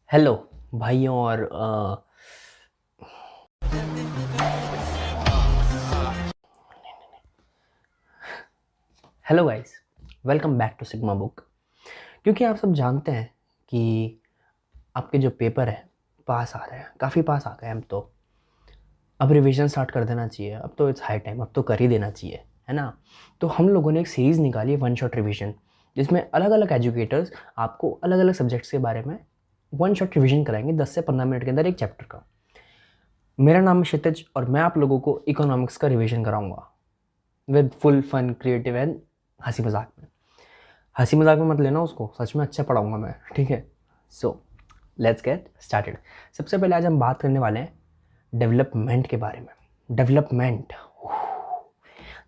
Hello भाइयों और hello guys, welcome back to sigma book. क्योंकि आप सब जानते हैं कि आपके जो पेपर है पास आ रहे हैं, काफ़ी पास आ गए हम तो अब रिवीजन स्टार्ट कर देना चाहिए। अब तो इट्स हाई टाइम, अब तो कर ही देना चाहिए, है ना। तो हम लोगों ने एक सीरीज़ निकाली है वन शॉट रिवीजन, जिसमें अलग अलग एजुकेटर्स आपको अलग अलग सब्जेक्ट्स के बारे में वन शॉट रिवीजन कराएंगे 10 से 15 मिनट के अंदर एक चैप्टर का। मेरा नाम है क्षितिज और मैं आप लोगों को इकोनॉमिक्स का रिवीजन कराऊंगा with full fun creative and हंसी मजाक में। हंसी मजाक में मत लेना उसको, सच में अच्छा पढ़ाऊंगा मैं, ठीक है। So let's get started. सबसे पहले आज हम बात करने वाले हैं डेवलपमेंट के बारे में। डेवलपमेंट,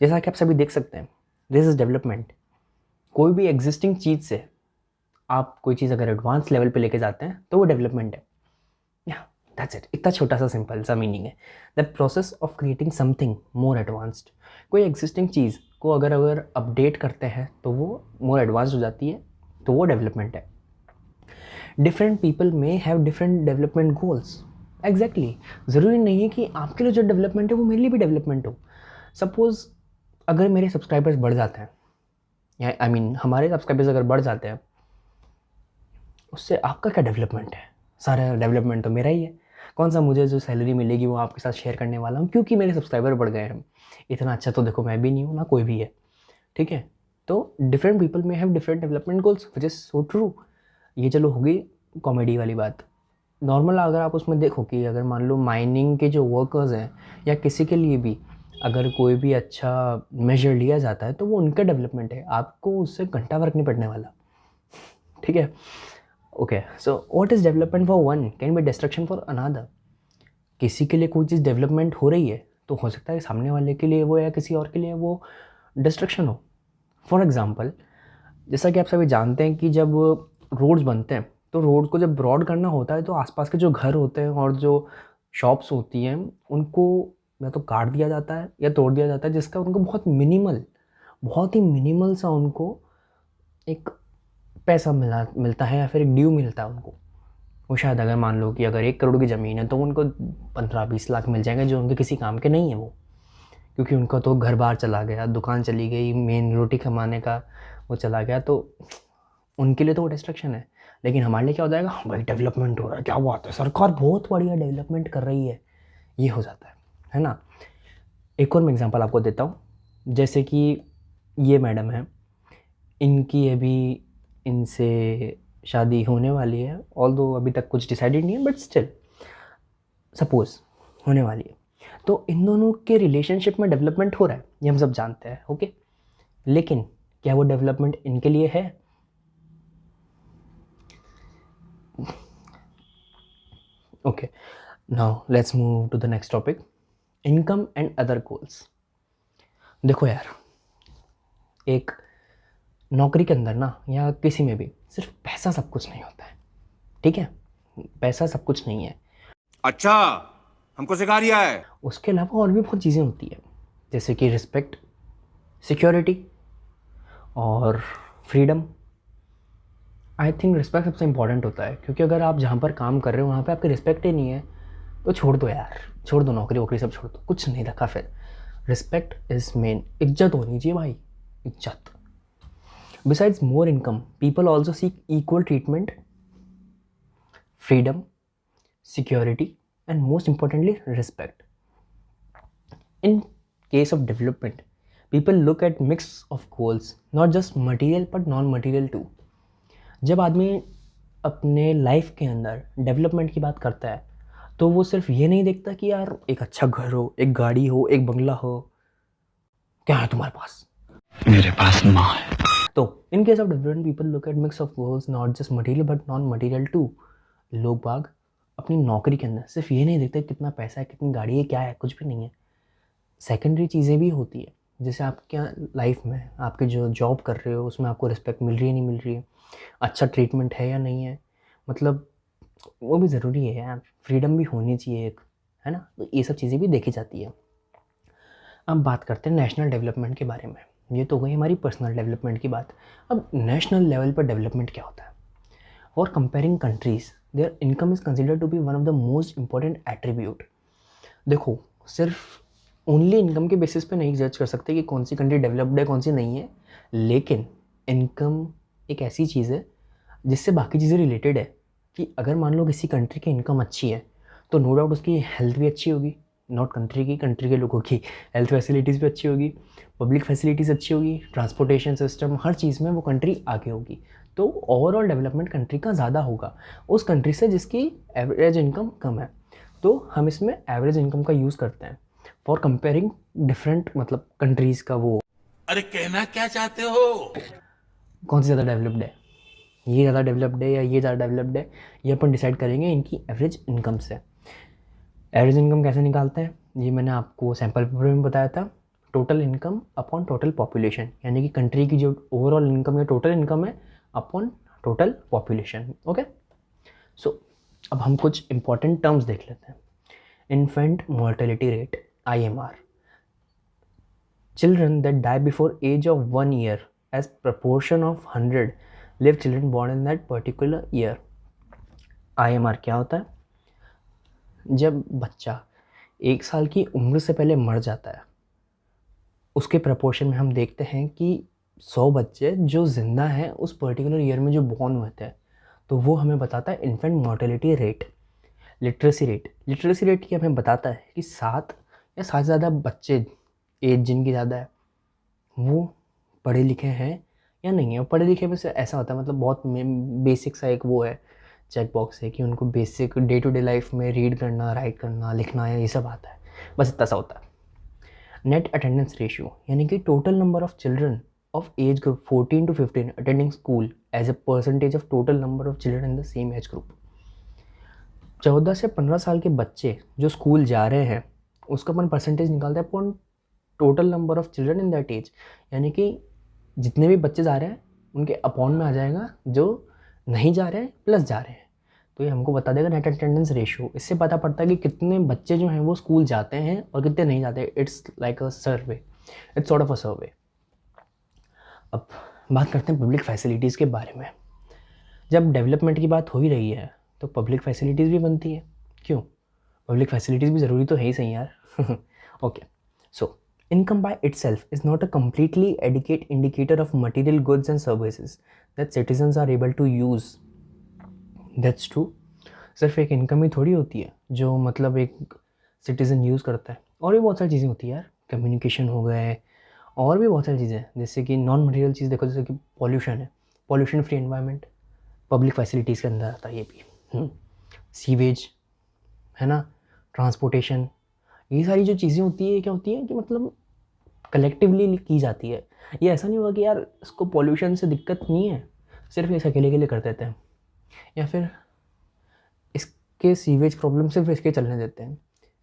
जैसा कि आप सभी देख सकते हैं, दिस इज डेवलपमेंट। कोई भी एग्जिस्टिंग चीज़ से आप कोई चीज़ अगर एडवांस लेवल पे लेके जाते हैं तो वो डेवलपमेंट है। या दैट्स इट, इतना छोटा सा सिंपल सा मीनिंग है। The process of creating something more advanced. कोई एग्जिस्टिंग चीज़ को अगर अपडेट करते हैं तो वो मोर एडवांस हो जाती है, तो वो डेवलपमेंट है। डिफरेंट पीपल में have different development goals. Exactly, ज़रूरी नहीं है कि आपके लिए जो डेवलपमेंट है वो मेरे लिए भी डेवलपमेंट हो। सपोज़ अगर मेरे सब्सक्राइबर्स बढ़ जाते हैं, या आई मीन हमारे सब्सक्राइबर्स अगर बढ़ जाते हैं, उससे आपका क्या डेवलपमेंट है? सारा डेवलपमेंट तो मेरा ही है। कौन सा मुझे जो सैलरी मिलेगी वो आपके साथ शेयर करने वाला हूँ क्योंकि मेरे सब्सक्राइबर बढ़ गए हैं। इतना अच्छा तो देखो मैं भी नहीं हूँ ना, कोई भी है, ठीक है। तो डिफरेंट पीपल में have different development goals which is so true. ये चलो हो गई कॉमेडी वाली बात। नॉर्मल अगर आप उसमें देखो कि अगर मान लो माइनिंग के जो वर्कर्स हैं या किसी के लिए भी अगर कोई भी अच्छा मेजर लिया जाता है तो वो उनका डेवलपमेंट है, आपको उससे घंटा फर्क नहीं पड़ने वाला, ठीक है। Okay, so what is development for one can be destruction for another. किसी के लिए कोई चीज़ डेवलपमेंट हो रही है तो हो सकता है सामने वाले के लिए वो या किसी और के लिए वो डिस्ट्रक्शन हो। फॉर एग्ज़ाम्पल, जैसा कि आप सभी जानते हैं कि जब रोड्स बनते हैं तो रोड को जब ब्रॉड करना होता है तो आसपास के जो घर होते हैं और जो शॉप्स होती हैं उनको या तो काट दिया जाता है या तोड़ दिया जाता है, जिसका उनको बहुत ही मिनिमल सा उनको एक पैसा मिलता है या फिर एक ड्यू मिलता है उनको। वो शायद अगर मान लो कि अगर 1 करोड़ की ज़मीन है तो उनको 15-20 लाख मिल जाएंगे जो उनके किसी काम के नहीं है वो, क्योंकि उनका तो घर बार चला गया, दुकान चली गई, मेन रोटी कमाने का वो चला गया, तो उनके लिए तो वो डिस्ट्रक्शन है। लेकिन हमारे लिए क्या हो जाएगा, भाई डेवलपमेंट हो रहा है, क्या बात है, सरकार बहुत बढ़िया डेवलपमेंट कर रही है, ये हो जाता है ना। एक और मैं एग्जांपल आपको देता हूँ। जैसे कि ये मैडम है, इनकी अभी इनसे शादी होने वाली है, ऑल्दो अभी तक कुछ डिसाइडेड नहीं है, बट स्टिल सपोज होने वाली है। तो इन दोनों के रिलेशनशिप में डेवलपमेंट हो रहा है, ये हम सब जानते हैं, ओके। लेकिन क्या वो डेवलपमेंट इनके लिए है? Okay, now let's move to the next topic, income and other goals. देखो यार, एक नौकरी के अंदर ना या किसी में भी सिर्फ पैसा सब कुछ नहीं होता है, ठीक है। पैसा सब कुछ नहीं है, अच्छा, हमको सिखा रिया है। उसके अलावा और भी बहुत चीज़ें होती है, जैसे कि रिस्पेक्ट, सिक्योरिटी और फ्रीडम। आई थिंक रिस्पेक्ट सबसे इंपॉर्टेंट होता है, क्योंकि अगर आप जहाँ पर काम कर रहे हो वहाँ पे आपकी रिस्पेक्ट ही नहीं है तो छोड़ दो यार, छोड़ दो, नौकरी वोकरी सब छोड़ दो, कुछ नहीं रखा फिर। रिस्पेक्ट इज मेन, इज्जत होनी चाहिए भाई, इज्जत। Besides more income people also seek equal treatment, freedom, security and most importantly respect. In case of development people look at mix of goals, not just material but non material too. जब आदमी अपने life के अंदर development की बात करता है तो वो सिर्फ ये नहीं देखता कि यार एक अच्छा घर हो, एक गाड़ी हो, एक बंगला हो। क्या है तुम्हारे पास? मेरे पास माँ है। तो in case of development people look at mix of goals, not just material but non material too. लोग बाग अपनी नौकरी के अंदर सिर्फ ये नहीं देखते कितना पैसा है, कितनी गाड़ी है, क्या है, कुछ भी नहीं है। सेकेंडरी चीज़ें भी होती है, जैसे आपके लाइफ में आपके जो जॉब कर रहे हो उसमें आपको रिस्पेक्ट मिल रही है नहीं मिल रही है, अच्छा ट्रीटमेंट है या नहीं है, मतलब वो भी ज़रूरी है यार। फ्रीडम भी होनी चाहिए एक, है ना। तो ये सब चीज़ें भी देखी जाती है। अब बात करते हैं नेशनल डेवलपमेंट के बारे में। ये तो हो गई हमारी पर्सनल डेवलपमेंट की बात। अब नेशनल लेवल पर डेवलपमेंट क्या होता है? For comparing countries their income is considered to be one of the most important attribute. देखो, सिर्फ ओनली इनकम के बेसिस पे नहीं जज कर सकते कि कौन सी कंट्री डेवलप्ड है कौन सी नहीं है, लेकिन इनकम एक ऐसी चीज़ है जिससे बाकी चीज़ें रिलेटेड है। कि अगर मान लो किसी कंट्री की इनकम अच्छी है तो नो डाउट उसकी हेल्थ भी अच्छी होगी, नॉट कंट्री के लोगों की हेल्थ फैसिलिटीज़ भी अच्छी होगी, पब्लिक फैसिलिटीज़ अच्छी होगी, ट्रांसपोर्टेशन सिस्टम, हर चीज़ में वो कंट्री आगे होगी। तो ओवरऑल डेवलपमेंट कंट्री का ज़्यादा होगा उस कंट्री से जिसकी एवरेज इनकम कम है। तो हम इसमें एवरेज इनकम का यूज़ करते हैं फॉर कंपेयरिंग डिफरेंट मतलब कंट्रीज़ का वो अरे कहना क्या चाहते हो? कौन सी ज़्यादा डेवलप्ड है, ये ज़्यादा डेवलप्ड है या ये ज़्यादा डेवलप्ड है, ये अपन डिसाइड करेंगे इनकी एवरेज इनकम से। एवरेज इनकम कैसे निकालते हैं, ये मैंने आपको सैम्पल पेपर में बताया था। Total income upon total population, यानी कि कंट्री की जो ओवरऑल इनकम या टोटल इनकम है अपॉन टोटल पॉपुलेशन। ओके, सो अब हम कुछ इंपॉर्टेंट टर्म्स देख लेते हैं। Infant mortality rate IMR, children that die before age of 1 year as proportion of 100 live children born in that particular year। IMR क्या होता है, जब बच्चा 1 साल की उम्र से पहले मर जाता है उसके प्रपोर्शन में हम देखते हैं कि 100 बच्चे जो ज़िंदा हैं उस पर्टिकुलर ईयर में जो बॉर्न हुए थे, तो वो हमें बताता है infant mortality rate. Literacy rate ये हमें बताता है कि 7 या 7 से ज़्यादा बच्चे, एज जिनकी ज़्यादा है, वो पढ़े लिखे हैं या नहीं है। और पढ़े लिखे में से ऐसा होता है मतलब बहुत बेसिक सा एक वो है चेक बॉक्स है कि उनको basic day to day life में रीड करना, राइट करना, लिखना या ये सब आता है, बस इतना सा होता है। नेट अटेंडेंस रेशियो, यानी कि total number of children of age group 14 to 15 attending school as a percentage of total number of children in the same age group. 14 से 15 साल के बच्चे जो स्कूल जा रहे हैं उसका अपन परसेंटेज निकालते हैं upon total number of children in that age, यानी कि जितने भी बच्चे जा रहे हैं उनके अपॉन में आ जाएगा जो नहीं जा रहे हैं प्लस जा रहे हैं। तो ये हमको बता देगा नेट अटेंडेंस रेशियो। इससे पता पड़ता है कि कितने बच्चे जो हैं वो स्कूल जाते हैं और कितने नहीं जाते। It's like a survey, it's sort of a survey. अब बात करते हैं पब्लिक फैसिलिटीज़ के बारे में। जब डेवलपमेंट की बात हो ही रही है तो पब्लिक फैसिलिटीज़ भी बनती है। क्यों, पब्लिक फैसिलिटीज़ भी ज़रूरी तो है ही सही यार। Okay, so income by itself is not a completely adequate indicator of material goods and services that citizens are able to use। That's true। सिर्फ एक इनकम ही थोड़ी होती है जो मतलब एक सिटीज़न यूज़ करता है, और भी बहुत सारी चीज़ें होती है यार। कम्युनिकेशन हो गए और भी बहुत सारी चीज़ें, जैसे कि नॉन मटेरियल चीज़ देखो, जैसे कि पॉल्यूशन है, pollution free environment public facilities के अंदर आता है ये भी। सीवेज है ना, ट्रांसपोर्टेशन, ये सारी जो चीज़ें होती है क्या होती है कि मतलब कलेक्टिवली की जाती है। ये ऐसा नहीं होगा कि यार इसको पॉल्यूशन से दिक्कत नहीं है सिर्फ इस अकेले के लिए कर देते हैं, या फिर इसके सीवेज प्रॉब्लम सिर्फ इसके चलने देते हैं,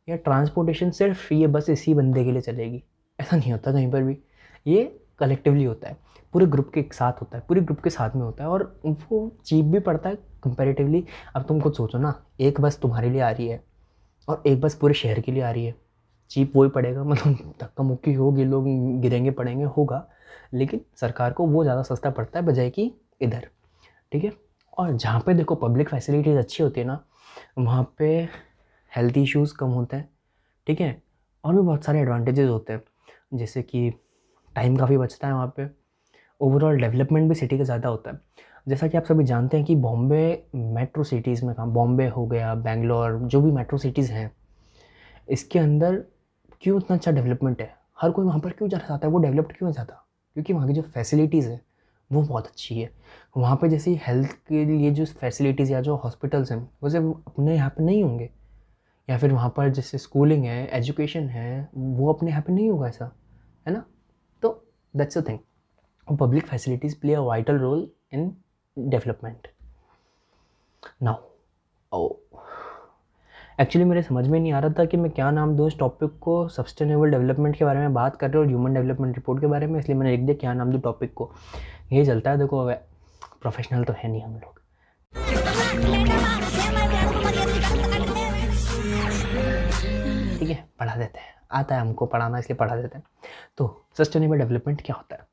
या ट्रांसपोर्टेशन सिर्फ ये बस इसी बंदे के लिए चलेगी। ऐसा नहीं होता कहीं पर भी, ये कलेक्टिवली होता है, पूरे ग्रुप के साथ होता है, पूरे ग्रुप के साथ में होता है, और वो चीप भी पड़ता है कंपेरेटिवली। अब तुम खुद सोचो ना, एक बस तुम्हारे लिए आ रही है और एक बस पूरे शहर के लिए आ रही है, चीप वही पड़ेगा, मतलब धक्का मुक्की होगी, लोग गिरेंगे पड़ेंगे होगा, लेकिन सरकार को वो ज़्यादा सस्ता पड़ता है बजाय कि इधर। ठीक है, और जहाँ पे देखो पब्लिक फैसिलिटीज़ अच्छी होती है ना, वहाँ पे हेल्थ इश्यूज़ कम होते हैं। ठीक है, और भी बहुत सारे एडवांटेजेस होते हैं, जैसे कि टाइम काफ़ी बचता है वहाँ पे, ओवरऑल डेवलपमेंट भी सिटी का ज़्यादा होता है। जैसा कि आप सभी जानते हैं कि बॉम्बे मेट्रो सिटीज़ में काम, बॉम्बे हो गया, बेंगलोर, जो भी मेट्रो सिटीज़ हैं, इसके अंदर क्यों इतना अच्छा डेवलपमेंट है, हर कोई वहाँ पर क्यों जाना चाहता है, वो डेवलप्ड क्यों है ज़्यादा, क्योंकि वहाँ की जो फैसिलिटीज़ है वो बहुत अच्छी है। वहाँ पे जैसे हेल्थ के लिए जो फैसिलिटीज़ या जो हॉस्पिटल्स हैं वो सिर्फ अपने यहाँ पे नहीं होंगे, या फिर वहाँ पर जैसे स्कूलिंग है, एजुकेशन है, वो अपने यहाँ पे नहीं होगा, ऐसा है ना। तो that's the thing, public facilities play a vital role in development. Now actually मेरे समझ में नहीं आ रहा था कि मैं क्या नाम दूँ इस टॉपिक को। सस्टेनेबल डेवलपमेंट के बारे में बात कर रहे हो और ह्यूमन डेवलपमेंट रिपोर्ट के बारे में, इसलिए मैंने लिख दिया क्या नाम दूँ टॉपिक को। यही चलता है, देखो प्रोफेशनल तो है नहीं हम लोग। ठीक है, पढ़ा देते हैं, आता है हमको पढ़ाना, इसलिए पढ़ा देते हैं। तो सस्टेनेबल डेवलपमेंट क्या होता है?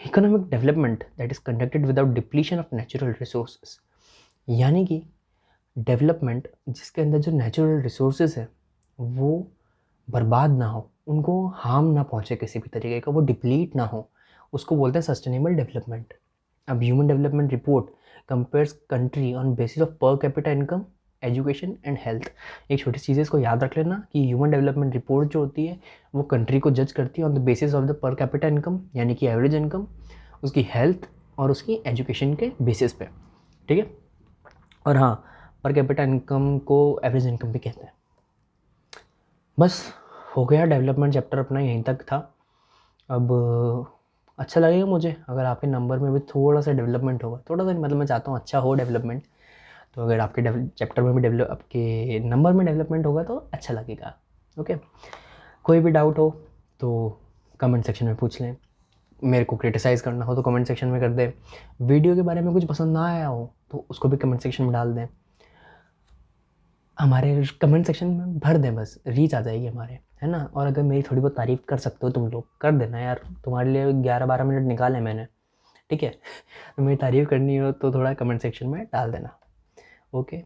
Economic development that is conducted without depletion of natural resources. यानी कि डेवलपमेंट जिसके अंदर जो नेचुरल रिसोर्सेज है वो बर्बाद ना हो, उनको हार्म ना पहुँचे किसी भी तरीके का, वो डिप्लीट ना हो, उसको बोलते हैं सस्टेनेबल डेवलपमेंट। अब human development report compares country on basis of per capita income, education and health. एक छोटी चीज़ है, इसको याद रख लेना कि ह्यूमन डेवलपमेंट रिपोर्ट जो होती है वो कंट्री को जज करती है on the basis of the per capita income, यानी कि एवरेज इनकम, उसकी हेल्थ और उसकी एजुकेशन के बेसिस पे, ठीक है। और हाँ, पर कैपिटा इनकम को एवरेज इनकम भी कहते हैं। बस हो गया, डेवलपमेंट चैप्टर अपना यहीं तक था। अब अच्छा लगेगा मुझे अगर आपके नंबर में भी थोड़ा सा डेवलपमेंट होगा, थोड़ा सा, मतलब मैं चाहता हूँ अच्छा हो डेवलपमेंट। तो अगर आपके चैप्टर में भी डेवलप, आपके नंबर में डेवलपमेंट होगा तो अच्छा लगेगा। ओके, कोई भी डाउट हो तो कमेंट सेक्शन में पूछ लें, मेरे को क्रिटिसाइज़ करना हो तो कमेंट सेक्शन में कर दें, वीडियो के बारे में कुछ पसंद ना आया हो तो उसको भी कमेंट सेक्शन में डाल दें, हमारे कमेंट सेक्शन में भर दें, बस रीच आ जाएगी हमारे, है ना। और अगर मेरी थोड़ी बहुत तारीफ़ कर सकते हो तुम लोग, कर देना यार, तुम्हारे लिए 11-12 मिनट निकाले मैंने, ठीक है। तो मेरी तारीफ़ करनी हो तो थोड़ा कमेंट सेक्शन में डाल देना। Okay,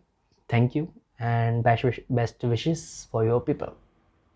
thank you and best wishes for your people.